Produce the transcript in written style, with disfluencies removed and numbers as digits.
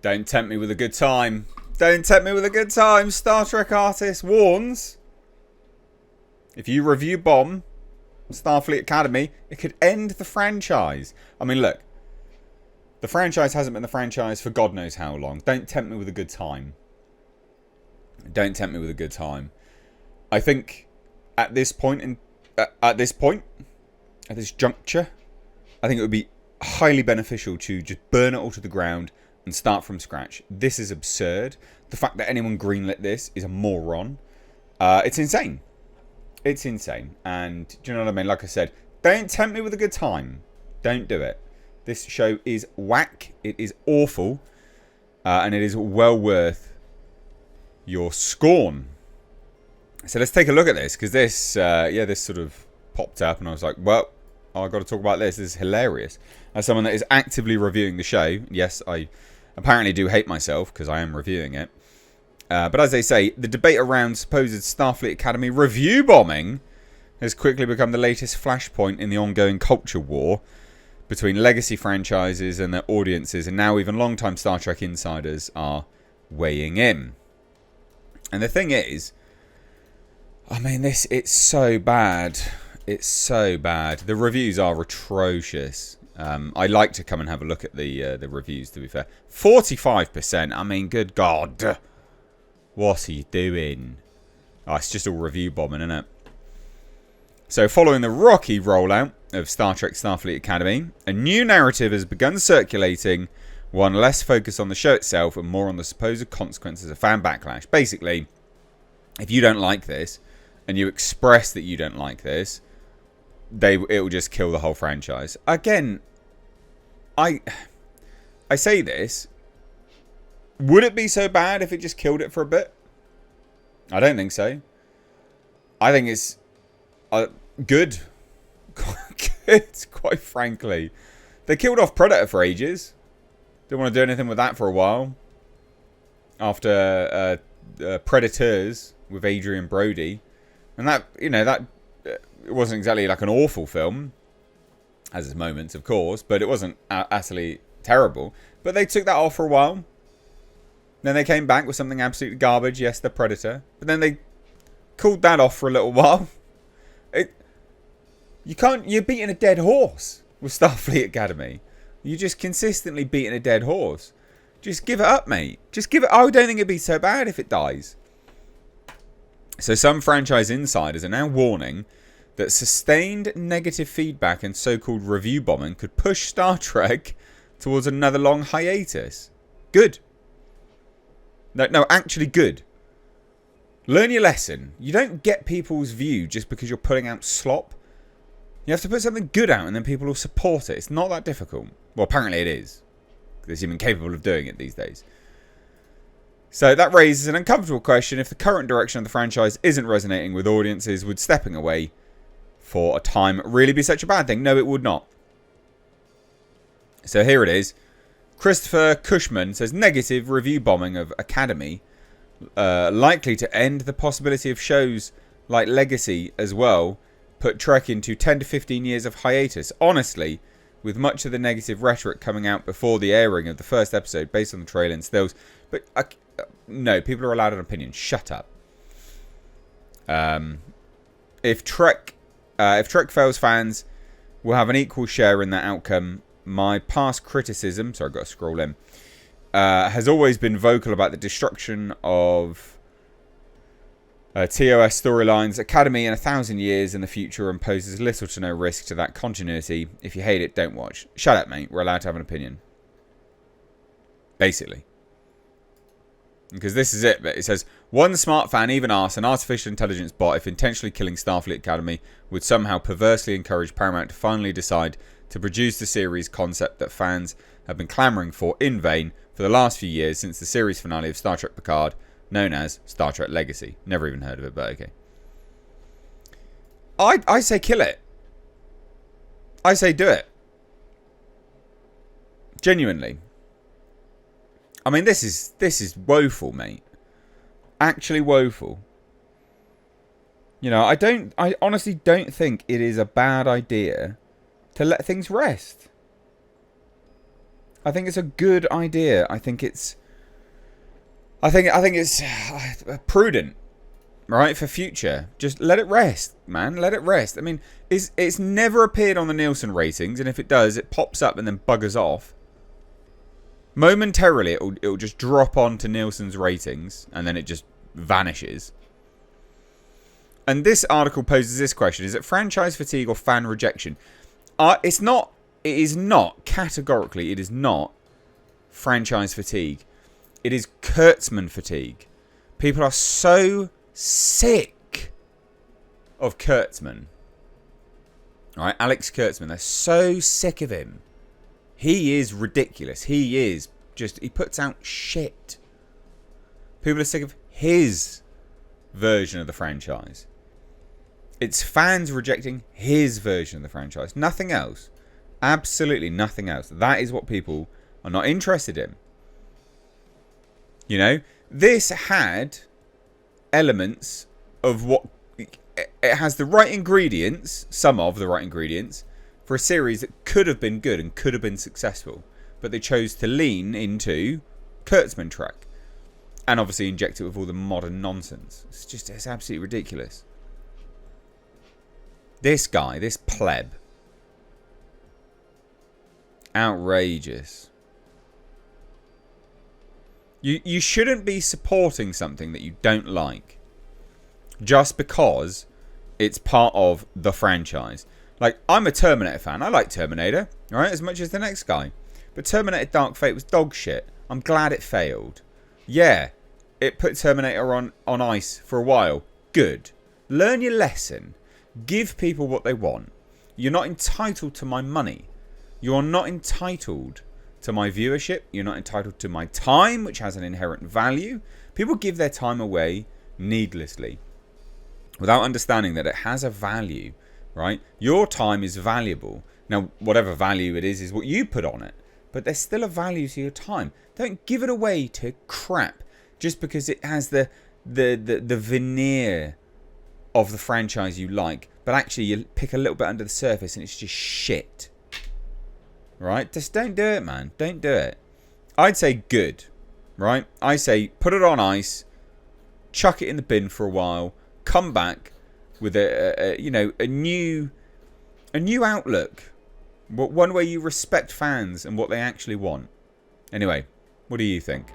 Don't tempt me with a good time. Don't tempt me with a good time. Star Trek artist warns, if you review bomb Starfleet Academy, it could end the franchise. I mean, look. The franchise hasn't been the franchise for God knows how long. Don't tempt me with a good time. Don't tempt me with a good time. I think at this point, at this juncture, I think it would be highly beneficial to just burn it all to the ground and start from scratch. This is absurd. The fact that anyone greenlit this is a moron. It's insane. It's insane. And do you know what I mean? Like I said, don't tempt me with a good time. Don't do it. This show is whack. It is awful. And it is well worth your scorn. So let's take a look at this. Because this, this sort of popped up. And I was like, well, I've got to talk about this. This is hilarious. As someone that is actively reviewing the show. Yes, I apparently do hate myself because I am reviewing it. But as they say, the debate around supposed Starfleet Academy review bombing has quickly become the latest flashpoint in the ongoing culture war between legacy franchises and their audiences, and now even long-time Star Trek insiders are weighing in. And the thing is, I mean, it's so bad. It's so bad. The reviews are atrocious. I like to come and have a look at the reviews, to be fair. 45%. I mean, good God. What are you doing? Oh, it's just all review bombing, isn't it? So, following the rocky rollout of Star Trek Starfleet Academy, a new narrative has begun circulating, one less focused on the show itself and more on the supposed consequences of fan backlash. Basically, if you don't like this, and you express that you don't like this, it will just kill the whole franchise. Again, I say this, would it be so bad if it just killed it for a bit? I don't think so. I think it's good. Good, quite frankly. They killed off Predator for ages. Didn't want to do anything with that for a while. After Predators with Adrian Brody. And that, it wasn't exactly like an awful film. Has its moments, of course. But it wasn't utterly terrible. But they took that off for a while. Then they came back with something absolutely garbage. Yes, The Predator. But then they cooled that off for a little while. You're beating a dead horse with Starfleet Academy. You're just consistently beating a dead horse. Just give it up, mate. Just give it. I don't think it'd be so bad if it dies. So some franchise insiders are now warning that sustained negative feedback and so-called review bombing could push Star Trek towards another long hiatus. Good. No, actually good. Learn your lesson. You don't get people's view just because you're putting out slop. You have to put something good out and then people will support it. It's not that difficult. Well, apparently it is. They're even capable of doing it these days. So that raises an uncomfortable question. If the current direction of the franchise isn't resonating with audiences, would stepping away for a time really be such a bad thing? No, it would not. So here it is. Christopher Cushman says, negative review bombing of Academy likely to end the possibility of shows like Legacy as well, put Trek into 10 to 15 years of hiatus. Honestly, with much of the negative rhetoric coming out before the airing of the first episode based on the trailer and stills. But no, people are allowed an opinion. Shut up. If Trek fails, fans will have an equal share in that outcome. My past criticism, sorry, I've got to scroll in, has always been vocal about the destruction of TOS storylines. Academy in 1,000 years in the future and poses little to no risk to that continuity. If you hate it, don't watch. Shut up, mate. We're allowed to have an opinion. Basically. Because this is it. It says, one smart fan even asked an artificial intelligence bot if intentionally killing Starfleet Academy would somehow perversely encourage Paramount to finally decide to produce the series concept that fans have been clamouring for in vain for the last few years since the series finale of Star Trek Picard, known as Star Trek Legacy. Never even heard of it, but okay. I say kill it. I say do it. Genuinely. I mean, this is woeful, mate. Actually woeful. You know, I honestly don't think it is a bad idea to let things rest. I think it's a good idea. I think it's prudent, right, for future. Just let it rest, man. Let it rest. I mean, it's never appeared on the Nielsen ratings, and if it does, it pops up and then buggers off. Momentarily, it'll just drop onto Nielsen's ratings, and then it just vanishes. And this article poses this question: is it franchise fatigue or fan rejection? It's not. It is not categorically. It is not franchise fatigue. It is Kurtzman fatigue. People are so sick of Kurtzman. All right, Alex Kurtzman. They're so sick of him. He is ridiculous. He is just. He puts out shit. People are sick of his version of the franchise. It's fans rejecting his version of the franchise. Nothing else. Absolutely nothing else. That is what people are not interested in. You know, this had elements of what... It has the right ingredients, some of the right ingredients, for a series that could have been good and could have been successful. But they chose to lean into Kurtzman track. And obviously inject it with all the modern nonsense. It's absolutely ridiculous. This guy, this pleb. Outrageous. You shouldn't be supporting something that you don't like just because it's part of the franchise. Like, I'm a Terminator fan. I like Terminator, right, as much as the next guy. But Terminator Dark Fate was dog shit. I'm glad it failed. Yeah, it put Terminator on ice for a while. Good. Learn your lesson. Give people what they want. You're not entitled to my money. You're not entitled to my viewership. You're not entitled to my time, which has an inherent value. People give their time away needlessly without understanding that it has a value, right? Your time is valuable. Now, whatever value it is what you put on it. But there's still a value to your time. Don't give it away to crap just because it has the veneer of the franchise you like, but actually you pick a little bit under the surface and it's just shit. Right? Just don't do it, man. Don't do it. I'd say good. Right? I say put it on ice, chuck it in the bin for a while, come back with a new outlook. One where you respect fans and what they actually want. Anyway, what do you think?